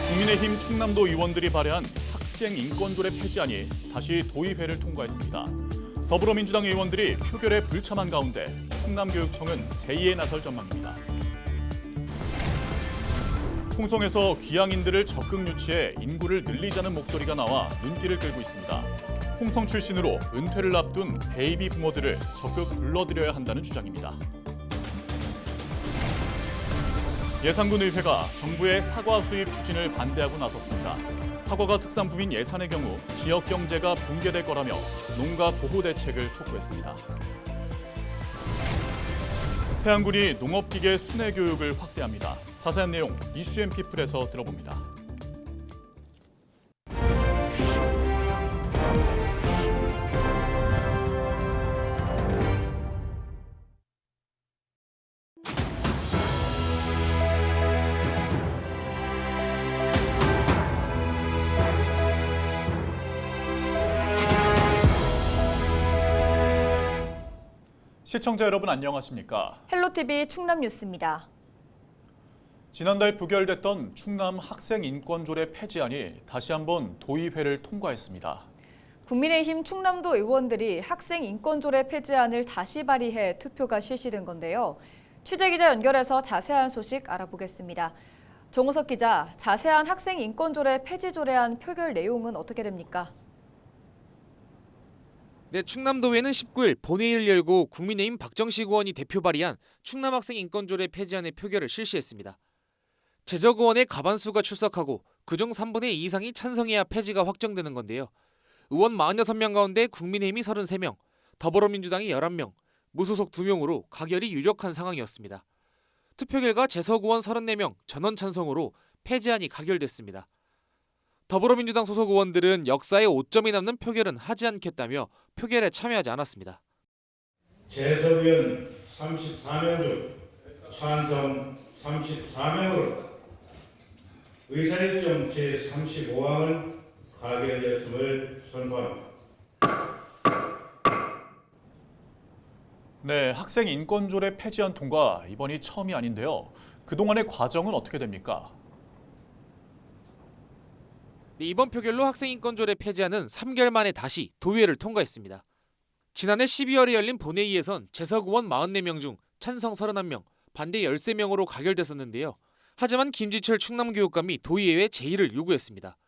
국민의힘 충남도 의원들이 발의한 학생 인권조례 폐지안이 다시 도의회를 통과했습니다. 더불어민주당 의원들이 표결에 불참한 가운데 충남교육청은 제의에 나설 전망입니다. 홍성에서 귀향인들을 적극 유치해 인구를 늘리자는 목소리가 나와 눈길을 끌고 있습니다. 홍성 출신으로 은퇴를 앞둔 베이비 부모들을 적극 불러들여야 한다는 주장입니다. 예산군의회가 정부의 사과 수입 추진을 반대하고 나섰습니다. 사과가 특산품인 예산의 경우 지역 경제가 붕괴될 거라며 농가 보호 대책을 촉구했습니다. 해안군이 농업기계 순회 교육을 확대합니다. 자세한 내용 이슈앤피플에서 들어봅니다. 시청자 여러분 안녕하십니까? 헬로티비 충남뉴스입니다. 지난달 부결됐던 충남 학생인권조례 폐지안이 다시 한번 도의회를 통과했습니다. 국민의힘 충남도 의원들이 학생인권조례 폐지안을 다시 발의해 투표가 실시된 건데요. 취재기자 연결해서 자세한 소식 알아보겠습니다. 정우석 기자, 자세한 학생인권조례 폐지조례안 표결 내용은 어떻게 됩니까? 네, 충남도회는 19일 본회의를 열고 국민의힘 박정식 의원이 대표 발의한 충남학생인권조례 폐지안의 표결을 실시했습니다. 재적 의원의 과반수가 출석하고 그중 3분의 2 이상이 찬성해야 폐지가 확정되는 건데요. 의원 46명 가운데 국민의힘이 33명, 더불어민주당이 11명, 무소속 2명으로 가결이 유력한 상황이었습니다. 투표 결과 재석 의원 34명 전원 찬성으로 폐지안이 가결됐습니다. 더불어민주당 소속 의원들은 역사에 오점이 남는 표결은 하지 않겠다며 표결에 참여하지 않았습니다. 재석 의원 34명 중 찬성 34명으로 의사일정 제35항은 가결되었음을 선포합니다. 네, 학생인권조례 폐지안 통과 이번이 처음이 아닌데요. 그동안의 과정은 어떻게 됩니까? 네, 이번 표결로 학생인권조례 폐지안은 3개월 만에 다시 도의회를 통과했습니다. 지난해 12월에 열린 본회의에선 재석 의원 44명 중 찬성 31명, 반대 13명으로 가결됐었는데요. 하지만 김지철 충남교육감이 도의회에 제의를 요구했습니다.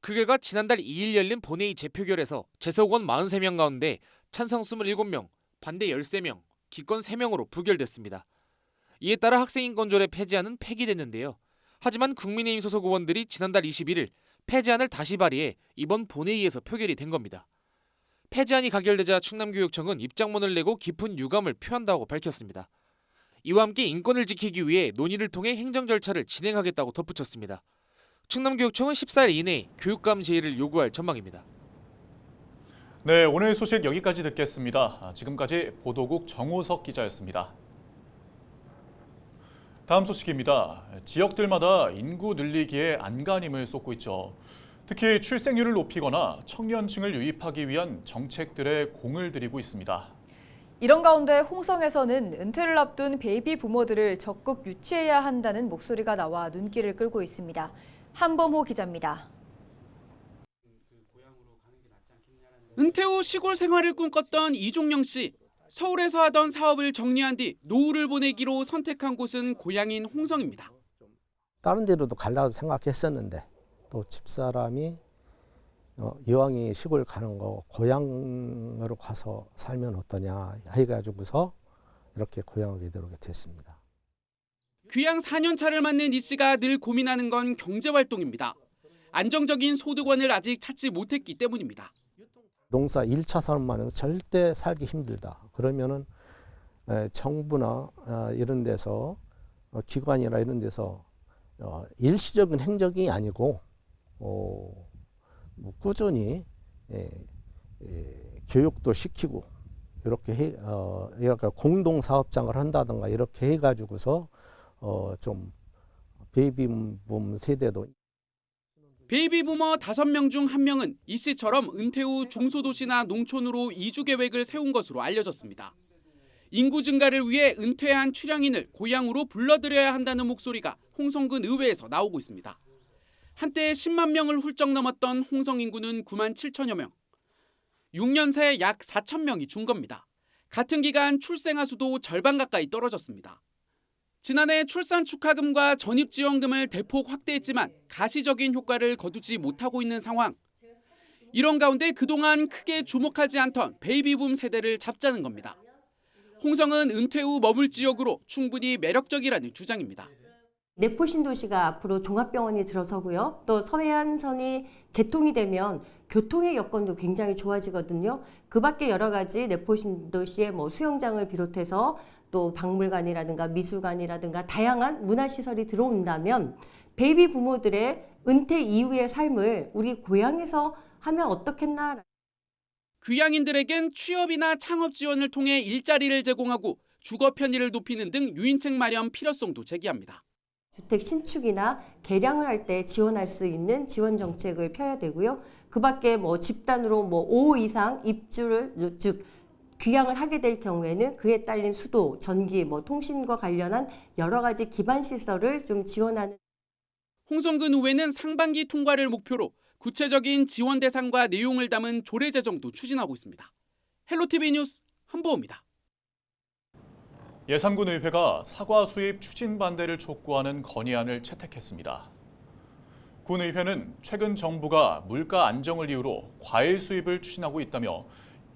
그 결과 지난달 2일 열린 본회의 재표결에서 재석 의원 43명 가운데 찬성 27명, 반대 13명, 기권 3명으로 부결됐습니다. 이에 따라 학생인권조례 폐지안은 폐기됐는데요. 하지만 국민의힘 소속 의원들이 지난달 21일 폐지안을 다시 발의해 이번 본회의에서 표결이 된 겁니다. 폐지안이 가결되자 충남교육청은 입장문을 내고 깊은 유감을 표한다고 밝혔습니다. 이와 함께 인권을 지키기 위해 논의를 통해 행정 절차를 진행하겠다고 덧붙였습니다. 충남교육청은 14일 이내에 교육감 제의를 요구할 전망입니다. 네, 오늘 소식 여기까지 듣겠습니다. 지금까지 보도국 정우석 기자였습니다. 다음 소식입니다. 지역들마다 인구 늘리기에 안간힘을 쏟고 있죠. 특히 출생률을 높이거나 청년층을 유입하기 위한 정책들에 공을 들이고 있습니다. 이런 가운데 홍성에서는 은퇴를 앞둔 베이비 부모들을 적극 유치해야 한다는 목소리가 나와 눈길을 끌고 있습니다. 한범호 기자입니다. 은퇴 후 시골 생활을 꿈꿨던 이종영 씨. 서울에서 하던 사업을 정리한 뒤 노후를 보내기로 선택한 곳은 고향인 홍성입니다. 다른 데로도 가려고 생각했었는데 또 집사람이 이왕이 시골 가는 거 고향으로 가서 살면 어떠냐 해가지고서 이렇게 고향에 들어오게 됐습니다. 귀향 4년 차를 맞는 이 씨가 늘 고민하는 건 경제활동입니다. 안정적인 소득원을 아직 찾지 못했기 때문입니다. 농사 1차선만은 절대 살기 힘들다. 그러면은 정부나 이런 데서 기관이나 이런 데서 일시적인 행적이 아니고 꾸준히 교육도 시키고 이렇게 이렇게 공동 사업장을 한다든가 이렇게 해가지고서 좀 베이비붐 세대도 베이비 부머 5명 중 1명은 이 씨처럼 은퇴 후 중소도시나 농촌으로 이주 계획을 세운 것으로 알려졌습니다. 인구 증가를 위해 은퇴한 출향인을 고향으로 불러들여야 한다는 목소리가 홍성군 의회에서 나오고 있습니다. 한때 10만 명을 훌쩍 넘었던 홍성 인구는 9만 7천여 명. 6년 새 약 4천 명이 준 겁니다. 같은 기간 출생아 수도 절반 가까이 떨어졌습니다. 지난해 출산 축하금과 전입지원금을 대폭 확대했지만 가시적인 효과를 거두지 못하고 있는 상황. 이런 가운데 그동안 크게 주목하지 않던 베이비붐 세대를 잡자는 겁니다. 홍성은 은퇴 후 머물 지역으로 충분히 매력적이라는 주장입니다. 내포신도시가 앞으로 종합병원이 들어서고요. 또 서해안선이 개통이 되면 교통의 여건도 굉장히 좋아지거든요. 그 밖에 여러 가지 내포신도시의 수영장을 비롯해서 또 박물관이라든가 미술관이라든가 다양한 문화시설이 들어온다면 베이비 부모들의 은퇴 이후의 삶을 우리 고향에서 하면 어떻겠나. 귀향인들에겐 취업이나 창업 지원을 통해 일자리를 제공하고 주거 편의를 높이는 등 유인책 마련 필요성도 제기합니다. 주택 신축이나 개량을 할 때 지원할 수 있는 지원 정책을 펴야 되고요. 그 밖에 집단으로 5호 이상 입주를 즉 귀향을 하게 될 경우에는 그에 딸린 수도, 전기, 통신과 관련한 여러 가지 기반 시설을 좀 지원하는. 홍성군 의회는 상반기 통과를 목표로 구체적인 지원 대상과 내용을 담은 조례 제정도 추진하고 있습니다. 헬로티비 뉴스 한보호입니다. 예산군 의회가 사과 수입 추진 반대를 촉구하는 건의안을 채택했습니다. 군 의회는 최근 정부가 물가 안정을 이유로 과일 수입을 추진하고 있다며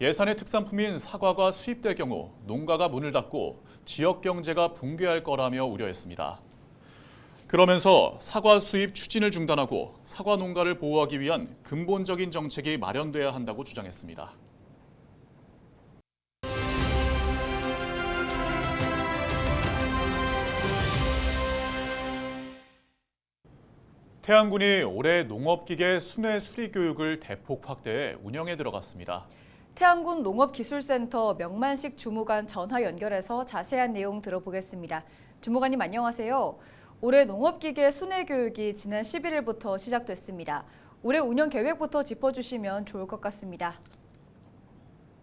예산의 특산품인 사과가 수입될 경우 농가가 문을 닫고 지역 경제가 붕괴할 거라며 우려했습니다. 그러면서 사과 수입 추진을 중단하고 사과 농가를 보호하기 위한 근본적인 정책이 마련돼야 한다고 주장했습니다. 태안군이 올해 농업기계 순회 수리 교육을 대폭 확대해 운영에 들어갔습니다. 태안군 농업기술센터 명만식 주무관 전화 연결해서 자세한 내용 들어보겠습니다. 주무관님 안녕하세요. 올해 농업기계 순회 교육이 지난 11일부터 시작됐습니다. 올해 운영 계획부터 짚어주시면 좋을 것 같습니다.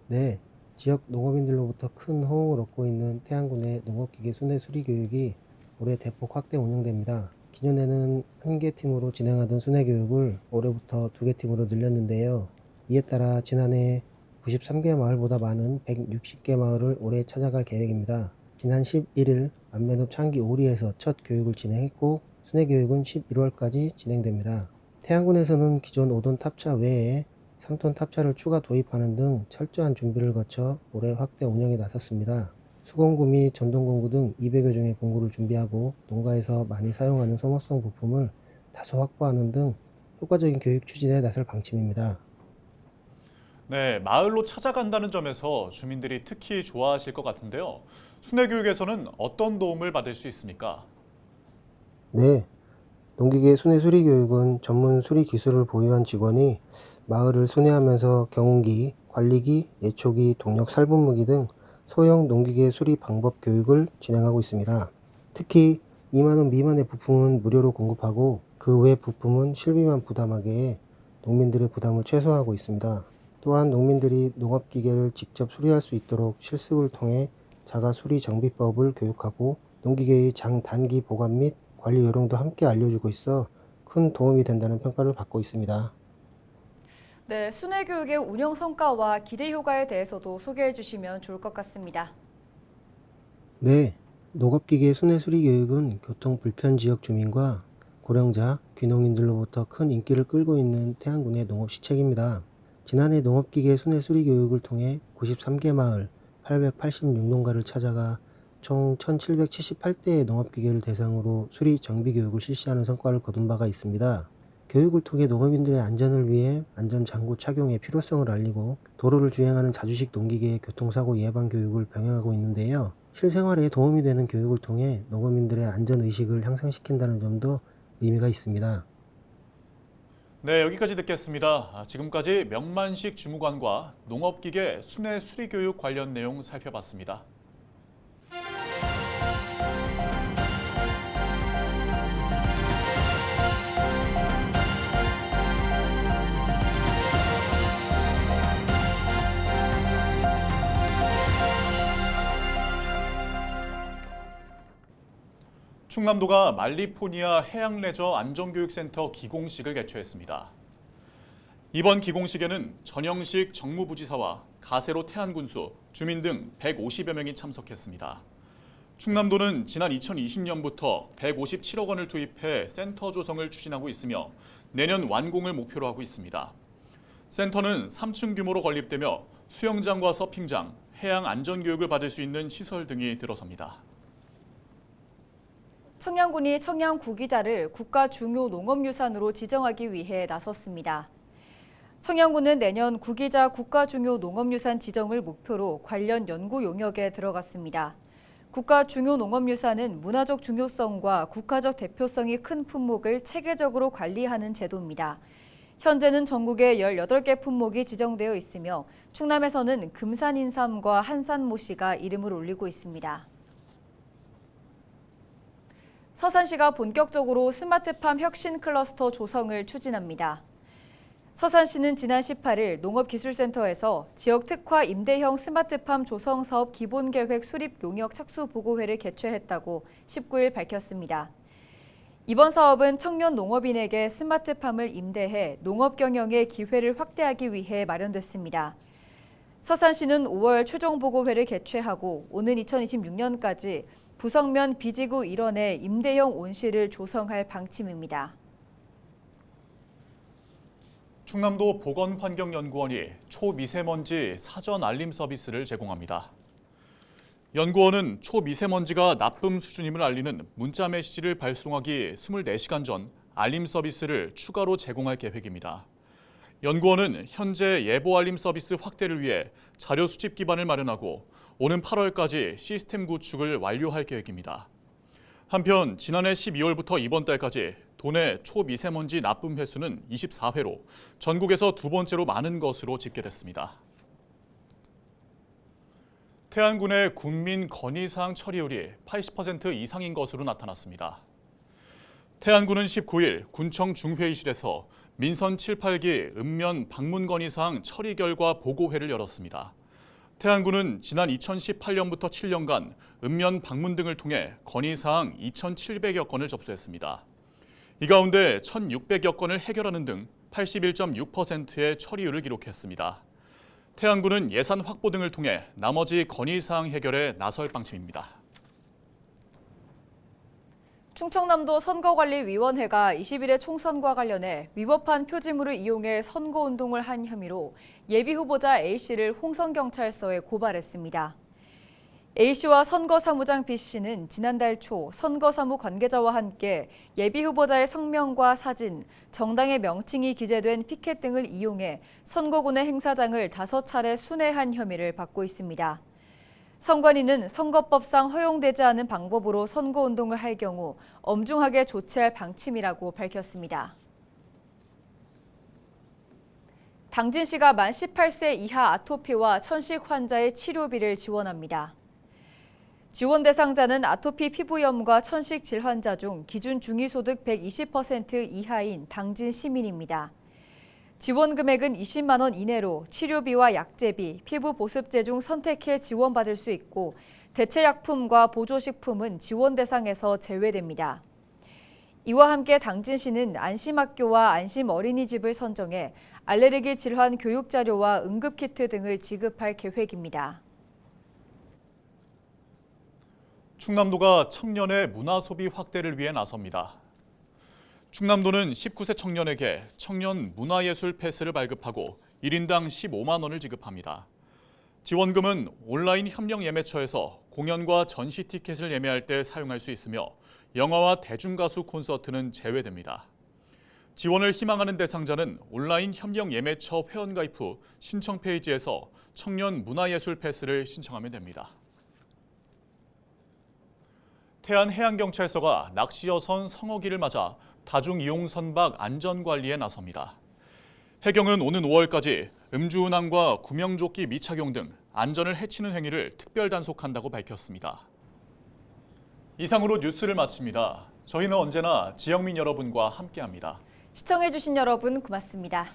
네, 지역 농업인들로부터 큰 호응을 얻고 있는 태안군의 농업기계 순회 수리 교육이 올해 대폭 확대 운영됩니다. 기존에는 1개 팀으로 진행하던 순회 교육을 올해부터 2개 팀으로 늘렸는데요. 이에 따라 지난해 93개 마을보다 많은 160개 마을을 올해 찾아갈 계획입니다. 지난 11일 안면읍 창기 오리에서 첫 교육을 진행했고 순회 교육은 11월까지 진행됩니다. 태안군에서는 기존 5톤 탑차 외에 3톤 탑차를 추가 도입하는 등 철저한 준비를 거쳐 올해 확대 운영에 나섰습니다. 수공구 및 전동공구 등 200여 종의 공구를 준비하고 농가에서 많이 사용하는 소모성 부품을 다소 확보하는 등 효과적인 교육 추진에 나설 방침입니다. 네, 마을로 찾아간다는 점에서 주민들이 특히 좋아하실 것 같은데요. 순회 교육에서는 어떤 도움을 받을 수 있습니까? 네, 농기계 순회 수리 교육은 전문 수리 기술을 보유한 직원이 마을을 순회하면서 경운기, 관리기, 예초기, 동력 살분무기 등 소형 농기계 수리 방법 교육을 진행하고 있습니다. 특히 2만 원 미만의 부품은 무료로 공급하고 그 외 부품은 실비만 부담하게 해 농민들의 부담을 최소화하고 있습니다. 또한 농민들이 농업기계를 직접 수리할 수 있도록 실습을 통해 자가 수리 정비법을 교육하고 농기계의 장단기 보관 및 관리 요령도 함께 알려주고 있어 큰 도움이 된다는 평가를 받고 있습니다. 네, 순회 교육의 운영 성과와 기대 효과에 대해서도 소개해 주시면 좋을 것 같습니다. 네, 농업기계 순회 수리 교육은 교통 불편 지역 주민과 고령자, 귀농인들로부터 큰 인기를 끌고 있는 태안군의 농업 시책입니다. 지난해 농업기계 순회 수리 교육을 통해 93개 마을 886농가를 찾아가 총 1778대의 농업기계를 대상으로 수리 정비 교육을 실시하는 성과를 거둔 바가 있습니다. 교육을 통해 농업인들의 안전을 위해 안전장구 착용의 필요성을 알리고 도로를 주행하는 자주식 농기계의 교통사고 예방 교육을 병행하고 있는데요. 실생활에 도움이 되는 교육을 통해 농업인들의 안전의식을 향상시킨다는 점도 의미가 있습니다. 네, 여기까지 듣겠습니다. 지금까지 명만식 주무관과 농업기계 순회 수리 교육 관련 내용 살펴봤습니다. 충남도가 말리포니아 해양레저 안전교육센터 기공식을 개최했습니다. 이번 기공식에는 전영식 정무부지사와 가세로 태안군수, 주민 등 150여 명이 참석했습니다. 충남도는 지난 2020년부터 157억 원을 투입해 센터 조성을 추진하고 있으며 내년 완공을 목표로 하고 있습니다. 센터는 3층 규모로 건립되며 수영장과 서핑장, 해양 안전교육을 받을 수 있는 시설 등이 들어섭니다. 청양군이 청양 구기자를 국가 중요 농업유산으로 지정하기 위해 나섰습니다. 청양군은 내년 구기자 국가 중요 농업유산 지정을 목표로 관련 연구 용역에 들어갔습니다. 국가 중요 농업유산은 문화적 중요성과 국가적 대표성이 큰 품목을 체계적으로 관리하는 제도입니다. 현재는 전국에 18개 품목이 지정되어 있으며 충남에서는 금산인삼과 한산모시가 이름을 올리고 있습니다. 서산시가 본격적으로 스마트팜 혁신 클러스터 조성을 추진합니다. 서산시는 지난 18일 농업기술센터에서 지역 특화 임대형 스마트팜 조성 사업 기본계획 수립 용역 착수 보고회를 개최했다고 19일 밝혔습니다. 이번 사업은 청년 농업인에게 스마트팜을 임대해 농업 경영의 기회를 확대하기 위해 마련됐습니다. 서산시는 5월 최종 보고회를 개최하고 오는 2026년까지 부성면 비지구 일원의 임대형 온실을 조성할 방침입니다. 충남도 보건환경연구원이 초미세먼지 사전 알림 서비스를 제공합니다. 연구원은 초미세먼지가 나쁨 수준임을 알리는 문자 메시지를 발송하기 24시간 전 알림 서비스를 추가로 제공할 계획입니다. 연구원은 현재 예보 알림 서비스 확대를 위해 자료 수집 기반을 마련하고 오는 8월까지 시스템 구축을 완료할 계획입니다. 한편 지난해 12월부터 이번 달까지 도내 초미세먼지 나쁨 횟수는 24회로 전국에서 두 번째로 많은 것으로 집계됐습니다. 태안군의 군민 건의사항 처리율이 80% 이상인 것으로 나타났습니다. 태안군은 19일 군청 중회의실에서 민선 7, 8기 읍면 방문 건의사항 처리 결과 보고회를 열었습니다. 태안군은 지난 2018년부터 7년간 읍면 방문 등을 통해 건의사항 2,700여 건을 접수했습니다. 이 가운데 1,600여 건을 해결하는 등 81.6%의 처리율을 기록했습니다. 태안군은 예산 확보 등을 통해 나머지 건의사항 해결에 나설 방침입니다. 충청남도 선거관리위원회가 20일의 총선과 관련해 위법한 표지물을 이용해 선거운동을 한 혐의로 예비후보자 A씨를 홍성경찰서에 고발했습니다. A씨와 선거사무장 B씨는 지난달 초 선거사무 관계자와 함께 예비후보자의 성명과 사진, 정당의 명칭이 기재된 피켓 등을 이용해 선거군의 행사장을 5차례 순회한 혐의를 받고 있습니다. 선관위는 선거법상 허용되지 않은 방법으로 선거운동을 할 경우 엄중하게 조치할 방침이라고 밝혔습니다. 당진시가 만 18세 이하 아토피와 천식 환자의 치료비를 지원합니다. 지원 대상자는 아토피 피부염과 천식 질환자 중 기준 중위소득 120% 이하인 당진 시민입니다. 지원 금액은 20만 원 이내로 치료비와 약제비, 피부 보습제 중 선택해 지원받을 수 있고 대체약품과 보조식품은 지원 대상에서 제외됩니다. 이와 함께 당진시는 안심학교와 안심어린이집을 선정해 알레르기 질환 교육자료와 응급키트 등을 지급할 계획입니다. 충남도가 청년의 문화소비 확대를 위해 나섭니다. 충남도는 19세 청년에게 청년 문화예술 패스를 발급하고 1인당 15만 원을 지급합니다. 지원금은 온라인 협력 예매처에서 공연과 전시 티켓을 예매할 때 사용할 수 있으며 영화와 대중가수 콘서트는 제외됩니다. 지원을 희망하는 대상자는 온라인 협력 예매처 회원가입 후 신청 페이지에서 청년 문화예술 패스를 신청하면 됩니다. 태안해양경찰서가 낚시여선 성어기를 맞아 다중이용 선박 안전관리에 나섭니다. 해경은 오는 5월까지 음주운항과 구명조끼 미착용 등 안전을 해치는 행위를 특별 단속한다고 밝혔습니다. 이상으로 뉴스를 마칩니다. 저희는 언제나 지역민 여러분과 함께합니다. 시청해주신 여러분 고맙습니다.